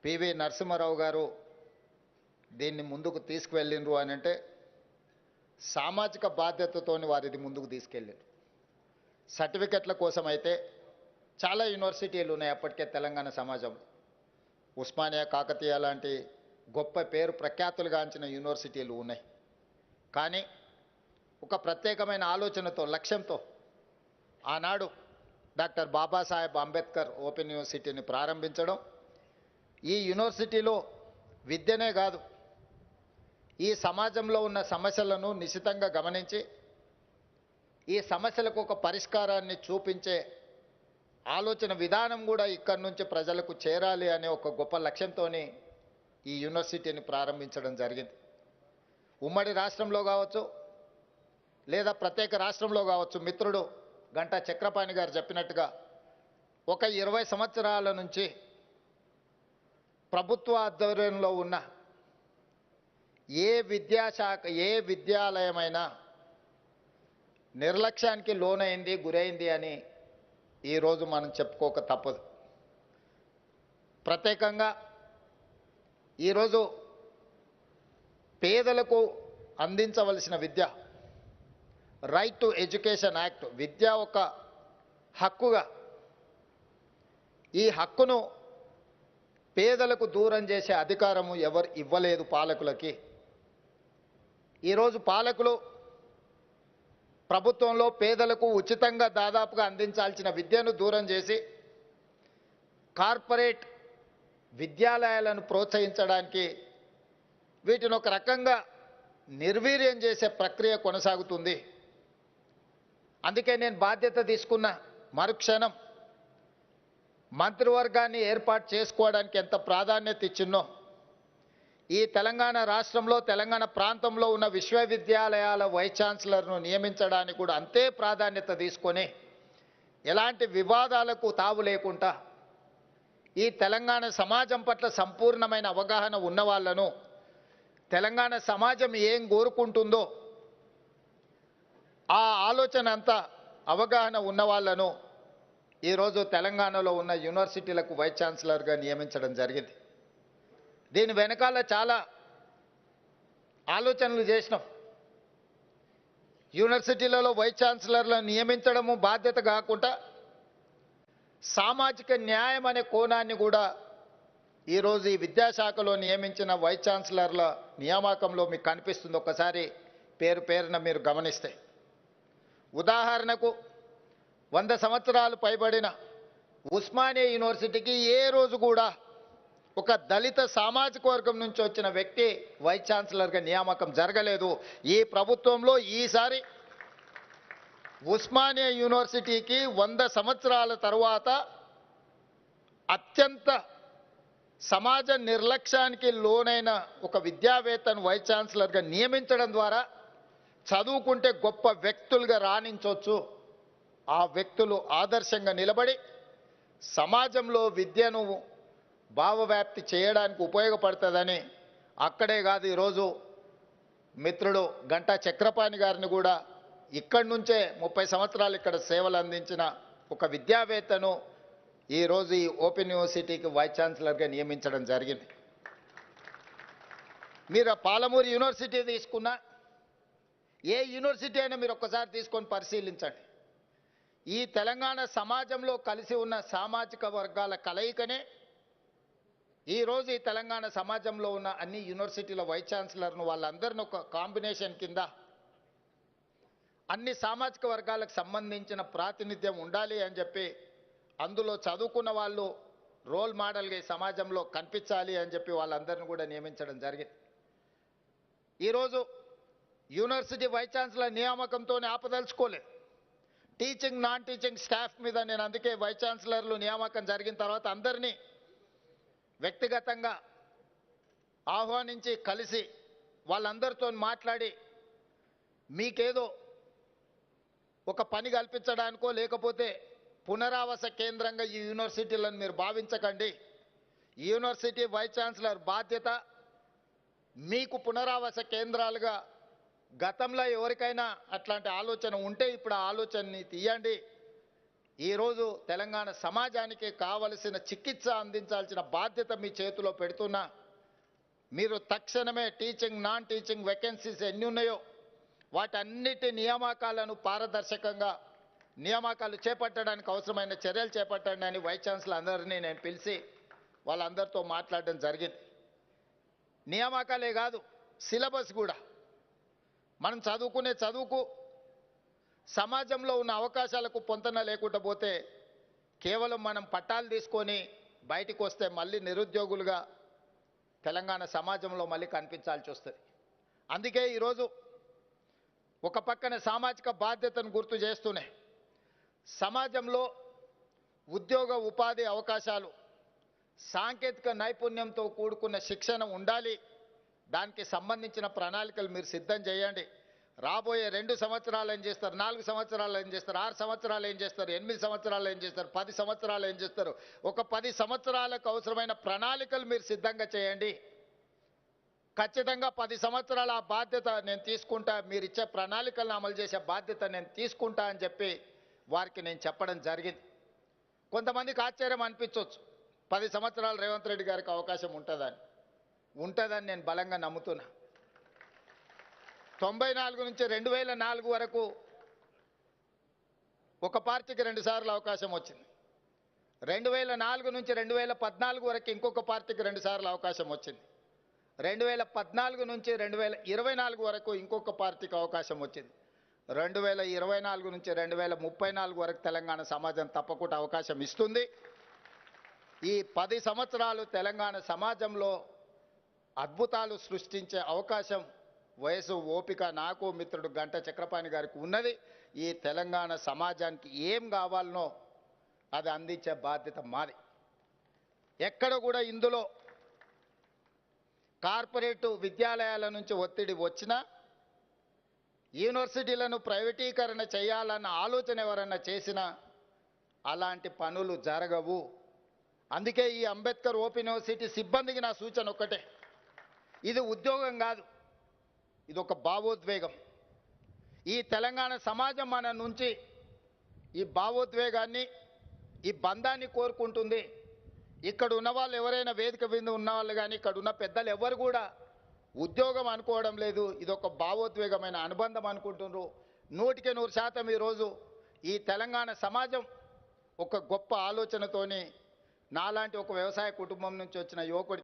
PV Narasimha Rao గారు దీన్ని ముందుకు తీసుకువెళ్ళిండ్రు అని అంటే సామాజిక బాధ్యతతోని వారిది ముందుకు తీసుకెళ్ళారు. సర్టిఫికెట్ల కోసం అయితే చాలా యూనివర్సిటీలు ఉన్నాయి అప్పటికే తెలంగాణ సమాజంలో. ఉస్మానియా, కాకతీయ లాంటి గొప్ప పేరు ప్రఖ్యాతులుగాంచిన యూనివర్సిటీలు ఉన్నాయి. కానీ ఒక ప్రత్యేకమైన ఆలోచనతో, లక్ష్యంతో ఆనాడు డాక్టర్ బాబాసాహెబ్ అంబేద్కర్ ఓపెన్ యూనివర్సిటీని ప్రారంభించడం, ఈ యూనివర్సిటీలో విద్యనే కాదు ఈ సమాజంలో ఉన్న సమస్యలను నిశితంగా గమనించి ఈ సమస్యలకు ఒక పరిష్కారాన్ని చూపించే ఆలోచన విధానం కూడా ఇక్కడి నుంచి ప్రజలకు చేరాలి అనే ఒక గొప్ప లక్ష్యంతో ఈ యూనివర్సిటీని ప్రారంభించడం జరిగింది. ఉమ్మడి రాష్ట్రంలో కావచ్చు లేదా ప్రత్యేక రాష్ట్రంలో కావచ్చు, మిత్రుడు గంటా చక్రపాణి గారు చెప్పినట్టుగా ఒక 20 సంవత్సరాల నుంచి ప్రభుత్వ ఆధ్వర్యంలో ఉన్న ఏ విద్యాశాఖ, ఏ విద్యాలయమైనా నిర్లక్ష్యానికి లోనైంది, గురైంది అని ఈరోజు మనం చెప్పుకోక తప్పదు. ప్రత్యేకంగా ఈరోజు పేదలకు అందించవలసిన విద్య, రైట్ టు ఎడ్యుకేషన్ యాక్ట్, విద్య ఒక హక్కుగా, ఈ హక్కును పేదలకు దూరం చేసే అధికారము ఎవరు ఇవ్వలేదు పాలకులకి. ఈరోజు పాలకులు ప్రభుత్వంలో పేదలకు ఉచితంగా దాదాపుగా అందించాల్సిన విద్యను దూరం చేసి కార్పొరేట్ విద్యాలయాలను ప్రోత్సహించడానికి వీటిని ఒక రకంగా నిర్వీర్యం చేసే ప్రక్రియ కొనసాగుతుంది. అందుకే నేను బాధ్యత తీసుకున్న మరుక్షణం మంత్రివర్గాన్ని ఏర్పాటు చేసుకోవడానికి ఎంత ప్రాధాన్యత ఇచ్చినో, ఈ తెలంగాణ రాష్ట్రంలో, తెలంగాణ ప్రాంతంలో ఉన్న విశ్వవిద్యాలయాల వైస్ ఛాన్సలర్ను నియమించడానికి కూడా అంతే ప్రాధాన్యత తీసుకొని ఎలాంటి వివాదాలకు తావు లేకుండా ఈ తెలంగాణ సమాజం పట్ల సంపూర్ణమైన అవగాహన ఉన్న వాళ్ళను, తెలంగాణ సమాజం ఏం కోరుకుంటుందో ఆ ఆలోచన అంతా అవగాహన ఉన్న వాళ్ళను ఈరోజు తెలంగాణలో ఉన్న యూనివర్సిటీలకు వైస్ ఛాన్సలర్గా నియమించడం జరిగింది. దీని వెనకాల చాలా ఆలోచనలు చేసినాం. యూనివర్సిటీలలో వైస్ ఛాన్సలర్లను నియమించడము బాధ్యత కాకుండా సామాజిక న్యాయం అనే కోణాన్ని కూడా ఈరోజు ఈ విద్యాశాఖలో నియమించిన వైస్ ఛాన్సలర్ల నియామకంలో మీకు కనిపిస్తుంది. ఒక్కసారి పేరున మీరు గమనిస్తే, ఉదాహరణకు 100 సంవత్సరాలు పైబడిన ఉస్మానియా యూనివర్సిటీకి ఏ రోజు కూడా ఒక దళిత సామాజిక వర్గం నుంచి వచ్చిన వ్యక్తి వైస్ ఛాన్సలర్గా నియామకం జరగలేదు. ఈ ప్రభుత్వంలో ఈసారి ఉస్మానియా యూనివర్సిటీకి 100 సంవత్సరాల తరువాత అత్యంత సమాజ నిర్లక్ష్యానికి లోనైన ఒక విద్యావేత్తను వైస్ ఛాన్సలర్గా నియమించడం ద్వారా చదువుకుంటే గొప్ప వ్యక్తులుగా రాణించవచ్చు, ఆ వ్యక్తులు ఆదర్శంగా నిలబడి సమాజంలో విద్యను భావవ్యాప్తి చేయడానికి ఉపయోగపడుతుందని, అక్కడే కాదు ఈరోజు మిత్రుడు గంటా చక్రపాణి గారిని కూడా ఇక్కడి నుంచే 30 సంవత్సరాలు ఇక్కడ సేవలు అందించిన ఒక విద్యావేత్తను ఈరోజు ఈ ఓపెన్ యూనివర్సిటీకి వైస్ ఛాన్సలర్గా నియమించడం జరిగింది. మీరు పాలమూరు యూనివర్సిటీ తీసుకున్నా, ఏ యూనివర్సిటీ అయినా మీరు ఒక్కసారి తీసుకొని పరిశీలించండి. ఈ తెలంగాణ సమాజంలో కలిసి ఉన్న సామాజిక వర్గాల కలయికనే ఈరోజు ఈ తెలంగాణ సమాజంలో ఉన్న అన్ని యూనివర్సిటీల వైస్ ఛాన్సలర్ను వాళ్ళందరినీ ఒక కాంబినేషన్ కింద అన్ని సామాజిక వర్గాలకు సంబంధించిన ప్రాతినిధ్యం ఉండాలి అని చెప్పి, అందులో చదువుకున్న వాళ్ళు రోల్ మోడల్గా ఈ సమాజంలో కనిపించాలి అని చెప్పి వాళ్ళందరినీ కూడా నియమించడం జరిగింది. ఈరోజు యూనివర్సిటీ వైస్ ఛాన్సలర్ నియామకంతో ఆపదలుచుకోలేదు. టీచింగ్, నాన్ టీచింగ్ స్టాఫ్ మీద నేను అందుకే వైస్ ఛాన్సలర్లు నియామకం జరిగిన తర్వాత అందరినీ వ్యక్తిగతంగా ఆహ్వానించి కలిసి వాళ్ళందరితో మాట్లాడి, మీకేదో ఒక పని కల్పించడానికో లేకపోతే పునరావాస కేంద్రంగా ఈ యూనివర్సిటీలను మీరు భావించకండి. యూనివర్సిటీ వైస్ ఛాన్సలర్ బాధ్యత మీకు పునరావాస కేంద్రాలుగా, గతంలో ఎవరికైనా అట్లాంటి ఆలోచన ఉంటే ఇప్పుడు ఆ ఆలోచనని తీయండి. ఈరోజు తెలంగాణ సమాజానికి కావలసిన చికిత్స అందించాల్సిన బాధ్యత మీ చేతిలో పెడుతున్నా మీరు తక్షణమే టీచింగ్ నాన్ టీచింగ్ వేకెన్సీస్ ఎన్ని ఉన్నాయో వాటన్నిటి నియామకాలను పారదర్శకంగా నియామకాలు చేపట్టడానికి అవసరమైన చర్యలు చేపట్టండి అని వైస్ ఛాన్సలర్ అందరినీ నేను పిలిచి వాళ్ళందరితో మాట్లాడడం జరిగింది. నియామకాలే కాదు, సిలబస్ కూడా మనం చదువుకునే చదువుకు సమాజంలో ఉన్న అవకాశాలకు పొంతన లేకుండా పోతే కేవలం మనం పట్టాలు తీసుకొని బయటికి వస్తే మళ్ళీ నిరుద్యోగులుగా తెలంగాణ సమాజంలో మళ్ళీ కనిపించాల్సి వస్తుంది. అందుకే ఈరోజు ఒక పక్కన సామాజిక బాధ్యతను గుర్తు చేస్తూనే సమాజంలో ఉద్యోగ ఉపాధి అవకాశాలు సాంకేతిక నైపుణ్యంతో కూడుకున్న శిక్షణ ఉండాలి. దానికి సంబంధించిన ప్రణాళికలు మీరు సిద్ధం చేయండి. రాబోయే 2 సంవత్సరాలు ఏం చేస్తారు, 4 సంవత్సరాలు ఏం చేస్తారు, 6 సంవత్సరాలు ఏం చేస్తారు, 8 సంవత్సరాలు ఏం చేస్తారు, 10 సంవత్సరాలు ఏం చేస్తారు, ఒక 10 సంవత్సరాలకు అవసరమైన ప్రణాళికలు మీరు సిద్ధంగా చేయండి. ఖచ్చితంగా 10 సంవత్సరాల ఆ బాధ్యత నేను తీసుకుంటా, మీరు ఇచ్చే ప్రణాళికలను అమలు చేసే బాధ్యత నేను తీసుకుంటా అని చెప్పి వారికి నేను చెప్పడం జరిగింది. కొంతమందికి ఆశ్చర్యం అనిపించవచ్చు, 10 సంవత్సరాలు రేవంత్ రెడ్డి గారికి అవకాశం ఉంటుందని నేను బలంగా నమ్ముతున్నా. 94 నుంచి 2004 వరకు ఒక పార్టీకి 2 సార్లు అవకాశం వచ్చింది. 2004 నుంచి 2014 వరకు ఇంకొక పార్టీకి 2 సార్లు అవకాశం వచ్చింది. 2014 నుంచి 2024 వరకు ఇంకొక పార్టీకి అవకాశం వచ్చింది. 2024 నుంచి 2034 వరకు తెలంగాణ సమాజం తప్పకుండా అవకాశం ఇస్తుంది. ఈ 10 సంవత్సరాలు తెలంగాణ సమాజంలో అద్భుతాలు సృష్టించే అవకాశం వయసు ఓపిక నాకు మిత్రుడు గంట చక్రపాణి గారికి ఉన్నది. ఈ తెలంగాణ సమాజానికి ఏం కావాలనో అది అందించే బాధ్యత మాది. ఎక్కడ కూడా ఇందులో కార్పొరేటు విద్యాలయాల నుంచి ఒత్తిడి వచ్చినా యూనివర్సిటీలను ప్రైవేటీకరణ చేయాలన్న ఆలోచన ఎవరన్నా చేసినా అలాంటి పనులు జరగవు. అందుకే ఈ అంబేద్కర్ ఓపెన్ యూనివర్సిటీ సిబ్బందికి నా సూచన ఒక్కటే, ఇది ఉద్యోగం కాదు, ఇది ఒక భావోద్వేగం. ఈ తెలంగాణ సమాజం మన నుంచి ఈ భావోద్వేగాన్ని ఈ బంధాన్ని కోరుకుంటుంది. ఇక్కడ ఉన్న వాళ్ళు ఎవరైనా వేదిక మీద ఉన్న వాళ్ళు కానీ ఇక్కడ ఉన్న పెద్దలు ఎవరు కూడా ఉద్యోగం అనుకోవడం లేదు, ఇది ఒక భావోద్వేగమైన అనుబంధం అనుకుంటున్నారు. 100% ఈరోజు ఈ తెలంగాణ సమాజం ఒక గొప్ప ఆలోచనతోని నాలాంటి ఒక వ్యవసాయ కుటుంబం నుంచి వచ్చిన యువకుడి